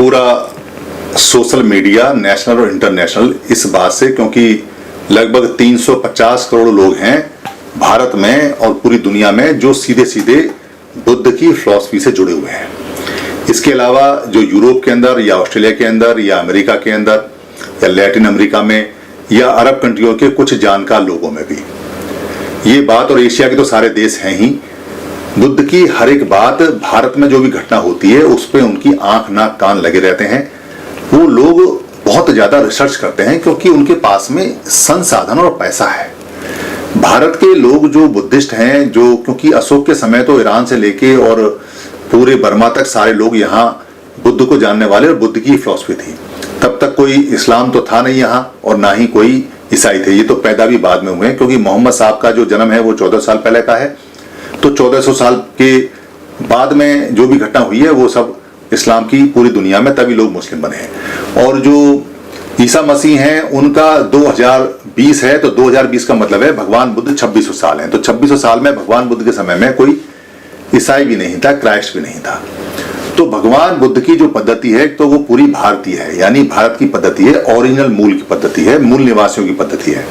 पूरा social media national और international इस बात से, क्योंकि लगभग 350 करोड़ लोग हैं भारत में और पूरी दुनिया में जो सीधे सीधे बुद्ध की फिलॉसफी से जुड़े हुए हैं। इसके अलावा जो यूरोप के अंदर या ऑस्ट्रेलिया के अंदर या अमेरिका के अंदर या लैटिन अमेरिका में या अरब कंट्रियों के कुछ जानकार लोगों में भी ये बात, और एशिया के तो सारे देश हैं ही, बुद्ध की हर एक बात भारत में जो भी घटना होती है उस पर उनकी आंख नाक कान लगे रहते हैं। वो लोग बहुत ज्यादा रिसर्च करते हैं क्योंकि उनके पास में संसाधन और पैसा है। भारत के लोग जो बुद्धिस्ट हैं, जो क्योंकि अशोक के समय तो ईरान से लेके और पूरे बर्मा तक सारे लोग यहाँ बुद्ध को जानने वाले और बुद्ध की फिलॉसफी थी। तब तक कोई इस्लाम तो था नहीं यहाँ और ना ही कोई ईसाई थे। ये तो पैदा भी बाद में हुए हैं क्योंकि मोहम्मद साहब का जो जन्म है वो 1400 साल पहले का है, तो 1400 साल के बाद में जो भी घटना हुई है वो सब इस्लाम की पूरी दुनिया में, तभी लोग मुस्लिम बने हैं। और जो ईसा मसीह हैं उनका 2020 है, तो 2020 का मतलब है भगवान बुद्ध 2600 साल हैं। तो 2600 साल में भगवान बुद्ध के समय में कोई ईसाई भी नहीं था, क्राइस्ट भी नहीं था। तो भगवान बुद्ध की जो पद्धति है तो वो पूरी भारतीय है, यानी भारत की पद्धति है, ओरिजिनल मूल की पद्धति है, मूल निवासियों की पद्धति है।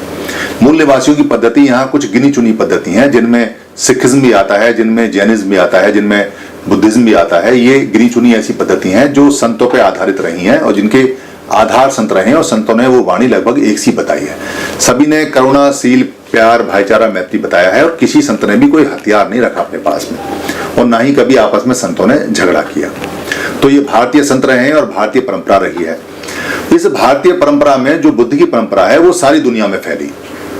मूल निवासियों की पद्धति यहाँ कुछ गिनी चुनी पद्धति हैं जिनमें सिखिज्म भी आता है, जिनमें जैनिज्म भी आता है, जिनमें बुद्धिज्म भी आता है। ये गिनी चुनी ऐसी पद्धति हैं जो संतों पे आधारित रही हैं और जिनके आधार संत रहे हैं और संतों ने वो वाणी लगभग एक सी बताई है। सभी ने करुणा, शील, प्यार, भाईचारा, मैत्री बताया है और किसी संत ने भी कोई हथियार नहीं रखा अपने पास में और ना ही कभी आपस में संतों ने झगड़ा किया। तो ये भारतीय संत रहे हैं और भारतीय परंपरा रही है। इस भारतीय परंपरा में जो बुद्ध की परंपरा है वो सारी दुनिया में फैली।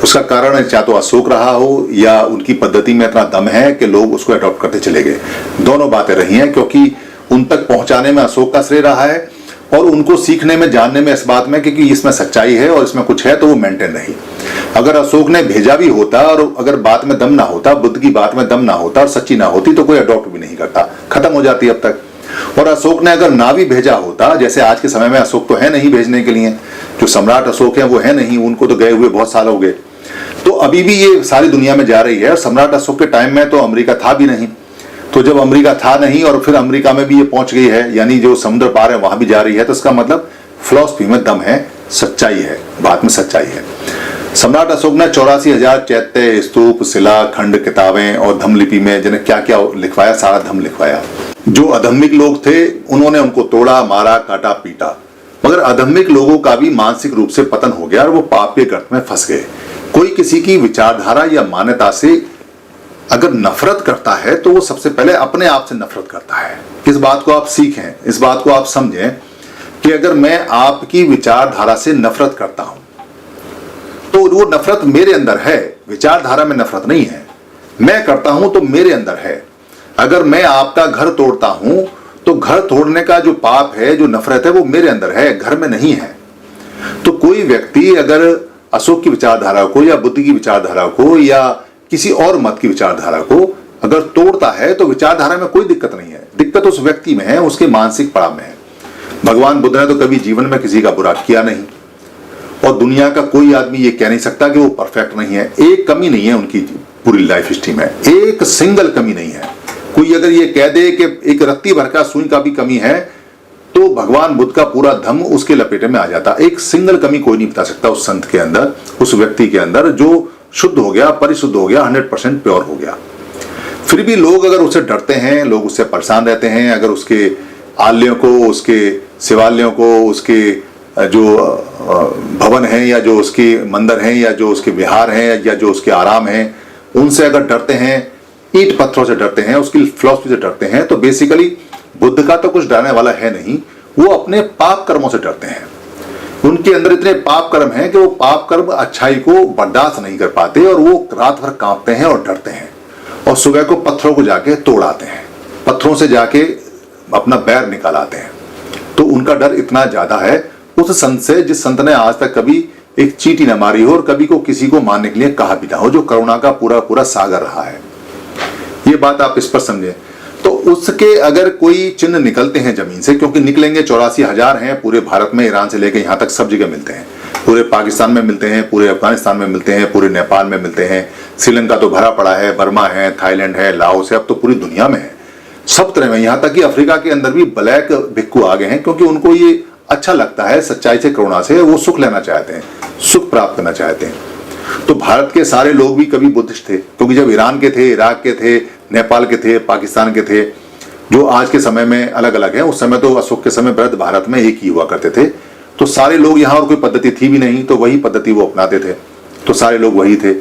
उसका कारण चाहे तो अशोक रहा हो या उनकी पद्धति में इतना दम है कि लोग उसको अडॉप्ट करते चले गए। दोनों बातें रही हैं क्योंकि उन तक पहुंचाने में अशोक का श्रेय रहा है और उनको सीखने में, जानने में इस बात में कि इसमें सच्चाई है और इसमें कुछ है, तो वो मेंटेन रही। अगर अशोक ने भेजा भी होता और अगर बात में दम ना होता, बुद्ध की बात में दम ना होता और सच्ची ना होती, तो कोई अडॉप्ट भी नहीं करता, खत्म हो जाती अब तक। और अशोक ने अगर ना भी भेजा होता, जैसे आज के समय में अशोक तो है नहीं भेजने के लिए, जो सम्राट अशोक है वो है नहीं, उनको तो गए हुए बहुत साल हो गए, तो अभी भी ये सारी दुनिया में जा रही है। और सम्राट अशोक के टाइम में तो अमेरिका था भी नहीं, तो जब अमेरिका था नहीं और फिर अमेरिका में भी ये पहुंच गई है, यानी जो समुद्र पार है वहां भी जा रही है, तो इसका मतलब फिलॉसफी में दम है, सच्चाई है, बात में सच्चाई है। सम्राट अशोक ने 84,000 चैत्य, स्तूप, शिला खंड, किताबें और धम्मलिपि में जिन्हें क्या क्या लिखवाया, सारा धम्म लिखवाया। जो अधम्मिक लोग थे उन्होंने उनको तोड़ा, मारा, काटा, पीटा, मगर अधम्मिक लोगों का भी मानसिक रूप से पतन हो गया और वो पाप के गर्त में फंस गए। कोई किसी की विचारधारा या मान्यता से अगर नफरत करता है तो वो सबसे पहले अपने आप से नफरत करता है। इस बात को आप सीखें, इस बात को आप समझें कि अगर मैं आपकी विचारधारा से नफरत करता हूं तो वो नफरत मेरे अंदर है, विचारधारा में नफरत नहीं है। मैं करता हूं तो मेरे अंदर है। अगर मैं आपका घर तोड़ता हूं तो घर तोड़ने का जो पाप है, जो नफरत है, वो मेरे अंदर है, घर में नहीं है। तो कोई व्यक्ति अगर अशोक की विचारधारा को या बुद्ध की विचारधारा को या किसी और मत की विचारधारा को अगर तोड़ता है तो विचारधारा में कोई दिक्कत नहीं है, दिक्कत उस व्यक्ति में है, उसके मानसिक पड़ाव में है। भगवान बुद्ध ने तो कभी जीवन में किसी का बुरा किया नहीं और दुनिया का कोई आदमी ये कह नहीं सकता कि वो परफेक्ट नहीं है। एक कमी नहीं है उनकी पूरी लाइफ हिस्ट्री में, एक सिंगल कमी नहीं है। कोई अगर ये कह दे कि एक रत्ती भर का सुई का भी कमी है तो भगवान बुद्ध का पूरा धम्म उसके लपेटे में आ जाता। एक सिंगल कमी कोई नहीं बता सकता उस संत के अंदर, उस व्यक्ति के अंदर जो शुद्ध हो गया, परिशुद्ध हो गया, 100% प्योर हो गया। फिर भी लोग अगर उससे डरते हैं, लोग उससे परेशान रहते हैं, अगर उसके आल्यों को, उसके शिवालयों को, उसके जो भवन हैं या जो उसके मंदिर हैं या जो उसके विहार हैं या जो उसके आराम हैं, उनसे अगर डरते हैं, ईंट पत्थरों से डरते हैं, उसकी फिलॉसफी से डरते हैं, तो बेसिकली बुद्ध का तो कुछ डरने वाला है नहीं। वो अपने पाप कर्मों से डरते हैं। उनके अंदर इतने पाप कर्म हैं कि वो पाप कर्म अच्छाई को बर्दाश्त नहीं कर पाते और वो रात भर कांपते हैं और डरते हैं और सुबह को पत्थरों को जाके तोड़ आते हैं, पत्थरों से जाके अपना बैर निकाल आते हैं। तो उनका डर इतना ज्यादा है उस संत से जिस संत ने आज तक कभी एक चींटी न मारी हो और कभी को किसी को मारने के लिए कहा भी ना हो, जो करुणा का पूरा पूरा सागर रहा है। ये बात आप इस पर समझें। तो उसके अगर कोई चिन्ह निकलते हैं जमीन से, क्योंकि निकलेंगे, 84,000 हैं पूरे भारत में, ईरान से लेकर यहाँ तक सब जगह मिलते हैं, पूरे पाकिस्तान में मिलते हैं, पूरे अफगानिस्तान में मिलते हैं, पूरे नेपाल में मिलते हैं, श्रीलंका तो भरा पड़ा है, बर्मा है, थाईलैंड है, लाओस है, अब तो पूरी दुनिया में है। सब तरह में, यहाँ तक कि अफ्रीका के अंदर भी ब्लैक भिक्खु आ गए हैं, क्योंकि उनको ये अच्छा लगता है, सच्चाई से करुणा से वो सुख लेना चाहते हैं, सुख प्राप्त करना चाहते हैं। तो भारत के सारे लोग भी कभी बुद्धिस्ट थे, क्योंकि जब ईरान के थे, इराक के थे, नेपाल के थे, पाकिस्तान के थे, जो आज के समय में अलग अलग हैं, उस समय तो अशोक के समय वृद्ध भारत में एक ही हुआ करते थे। तो सारे लोग यहाँ, और कोई पद्धति थी भी नहीं, तो वही पद्धति वो अपनाते थे, तो सारे लोग वही थे।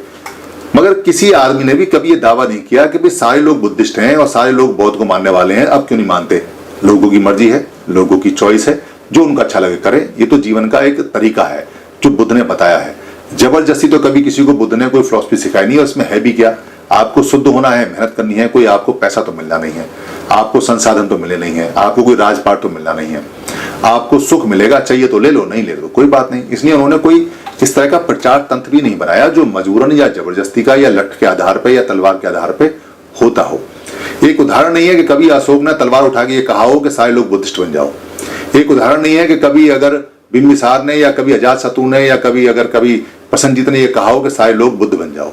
मगर किसी आदमी ने भी कभी ये दावा नहीं किया कि भाई सारे लोग बुद्धिस्ट हैं और सारे लोग बौद्ध को मानने वाले हैं। अब क्यों नहीं मानते? लोगों की मर्जी है, लोगों की चॉइस है, जो उनका अच्छा लगे करें। ये तो जीवन का एक तरीका है जो बुद्ध ने बताया है। जबरदस्ती तो कभी किसी को बुद्ध ने कोई फिलॉसफी सिखाई नहीं, और इसमें है भी क्या? आपको शुद्ध होना है, मेहनत करनी है, कोई आपको पैसा तो मिलना नहीं है, आपको संसाधन तो मिले नहीं है, आपको कोई राजपाट तो मिलना नहीं है, आपको सुख मिलेगा, चाहिए तो ले लो, नहीं ले लो कोई बात नहीं। इसलिए उन्होंने कोई इस तरह का प्रचार तंत्र भी नहीं बनाया जो मजबूरन या जबरदस्ती का या लठ के आधार पर या तलवार के आधार पर होता हो। एक उदाहरण नहीं है कि कभी अशोक ने तलवार उठा के ये कहा हो कि सारे लोग बुद्धिस्ट बन जाओ। एक उदाहरण नहीं है कि कभी अगर बिंबिसार ने या कभी अजातशत्रु ने या कभी प्रसन्नजीत ने ये कहा हो कि सारे लोग बुद्ध बन जाओ।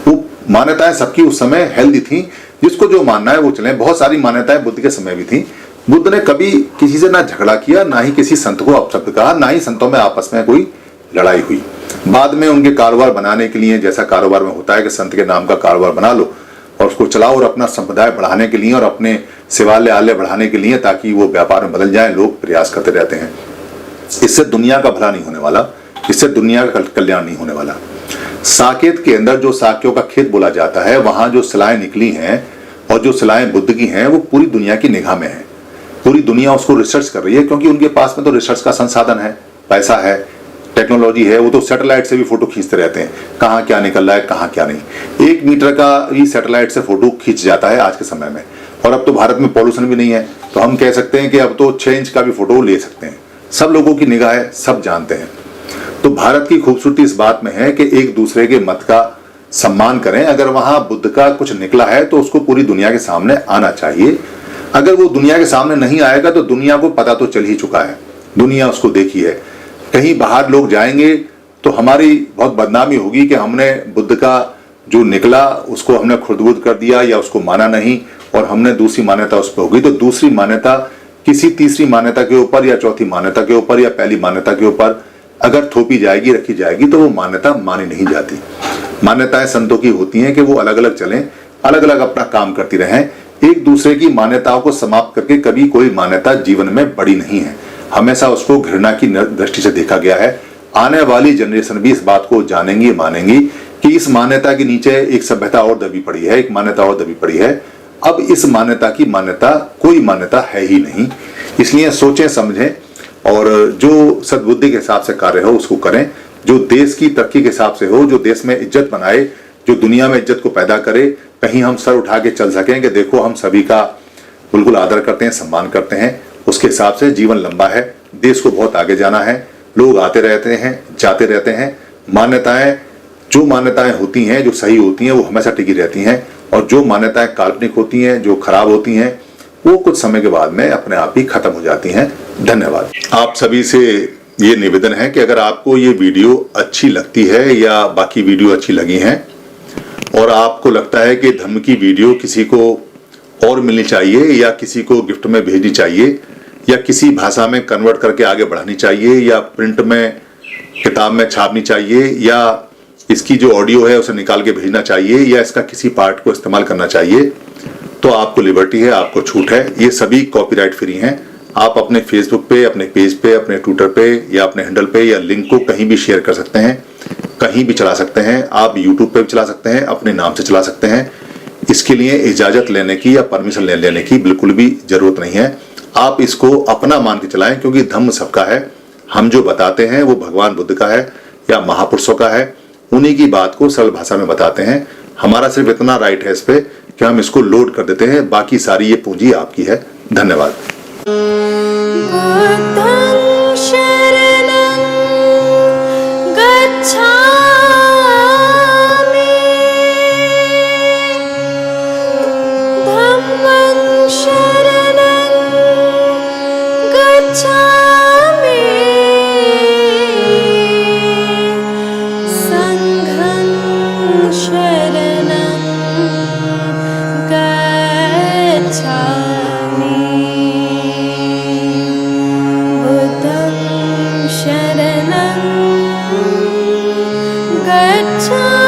वो मान्यताएं सबकी उस समय हेल्दी थी, जिसको जो मानना है वो चले। बहुत सारी मान्यताएं बुद्ध के समय भी थी। बुद्ध ने कभी किसी से ना झगड़ा किया, ना ही किसी संत को अपशब्द कहा, ना ही संतों में आपस में कोई लड़ाई हुई। बाद में उनके कारोबार बनाने के लिए, जैसा कारोबार में होता है कि संत के नाम का कारोबार बना लो और उसको चलाओ, और अपना संप्रदाय बढ़ाने के लिए और अपने सेवालय आलय बढ़ाने के लिए, ताकि वो व्यापार में बदल जाए, लोग प्रयास करते रहते हैं। इससे दुनिया का भला नहीं होने वाला, इससे दुनिया का कल्याण नहीं होने वाला। साकेत के अंदर जो साक्यों का खेत बोला जाता है, वहां जो शिलाएं निकली हैं और जो शिलाएं बुद्ध की हैं, वो पूरी दुनिया की निगाह में है। पूरी दुनिया उसको रिसर्च कर रही है, क्योंकि उनके पास में तो रिसर्च का संसाधन है, पैसा है, टेक्नोलॉजी है। वो तो सैटेलाइट से भी फोटो खींचते रहते हैं, कहाँ क्या निकल रहा है, कहाँ क्या नहीं। 1 मीटर का ही सैटेलाइट से फोटो खींच जाता है आज के समय में। और अब तो भारत में पॉल्यूशन भी नहीं है, तो हम कह सकते हैं कि अब तो 6 इंच का भी फोटो ले सकते हैं। सब लोगों की निगाह है, सब जानते हैं। तो भारत की खूबसूरती इस बात में है कि एक दूसरे के मत का सम्मान करें। अगर वहां बुद्ध का कुछ निकला है तो उसको पूरी दुनिया के सामने आना चाहिए। अगर वो दुनिया के सामने नहीं आएगा तो दुनिया को पता तो चल ही चुका है, दुनिया उसको देखी है। कहीं बाहर लोग जाएंगे तो हमारी बहुत बदनामी होगी कि हमने बुद्ध का जो निकला उसको हमने खुर्द-बुर्द कर दिया या उसको माना नहीं, और हमने दूसरी मान्यता उस पर होगी। तो दूसरी मान्यता किसी तीसरी मान्यता के ऊपर या चौथी मान्यता के ऊपर या पहली मान्यता के ऊपर अगर थोपी जाएगी, रखी जाएगी, तो वो मान्यता मानी नहीं जाती। मान्यताएं संतों की होती हैं कि वो अलग अलग चलें, अलग अलग अपना काम करती रहें। एक दूसरे की मान्यताओं को समाप्त करके कभी कोई मान्यता जीवन में बड़ी नहीं है, हमेशा उसको घृणा की दृष्टि से देखा गया है। आने वाली जनरेशन भी इस बात को जानेंगी, मानेंगी कि इस मान्यता के नीचे एक सभ्यता और दबी पड़ी है, एक मान्यता और दबी पड़ी है। अब इस मान्यता की मान्यता कोई मान्यता है ही नहीं। इसलिए सोचें, समझें, और जो सद्बुद्धि के हिसाब से कार्य हो उसको करें, जो देश की तरक्की के हिसाब से हो, जो देश में इज्जत बनाए, जो दुनिया में इज्जत को पैदा करे। कहीं हम सर उठा के चल सकें कि देखो हम सभी का बिल्कुल आदर करते हैं, सम्मान करते हैं। उसके हिसाब से जीवन लंबा है, देश को बहुत आगे जाना है। लोग आते रहते हैं, जाते रहते हैं। मान्यताएं, जो मान्यताएं होती हैं, जो सही होती हैं, वो हमेशा टिकी रहती हैं, और जो मान्यताएं काल्पनिक होती हैं, जो खराब होती हैं, वो कुछ समय के बाद में अपने आप ही खत्म हो जाती हैं। धन्यवाद। आप सभी से ये निवेदन है कि अगर आपको ये वीडियो अच्छी लगती है या बाकी वीडियो अच्छी लगी हैं और आपको लगता है कि धम्म की वीडियो किसी को और मिलनी चाहिए या किसी को गिफ्ट में भेजनी चाहिए या किसी भाषा में कन्वर्ट करके आगे बढ़ानी चाहिए या प्रिंट में किताब में छापनी चाहिए या इसकी जो ऑडियो है उसे निकाल के भेजना चाहिए या इसका किसी पार्ट को इस्तेमाल करना चाहिए, तो आपको लिबर्टी है, आपको छूट है। ये सभी कॉपीराइट फ्री हैं। आप अपने फेसबुक पे, अपने पेज पे, अपने ट्विटर पे या अपने हैंडल पे या लिंक को कहीं भी शेयर कर सकते हैं, कहीं भी चला सकते हैं। आप यूट्यूब पे भी चला सकते हैं, अपने नाम से चला सकते हैं। इसके लिए इजाजत लेने की या परमिशन लेने की बिल्कुल भी जरूरत नहीं है। आप इसको अपना मान के चलाएं, क्योंकि धम्म सबका है। हम जो बताते हैं वो भगवान बुद्ध का है या महापुरुषों का है, उन्हीं की बात को सरल भाषा में बताते हैं। हमारा सिर्फ इतना राइट है इस पे कि हम इसको लोड कर देते हैं, बाकी सारी ये पूंजी आपकी है। धन्यवाद। शरणं गच्छामि। शरणं गच्छामि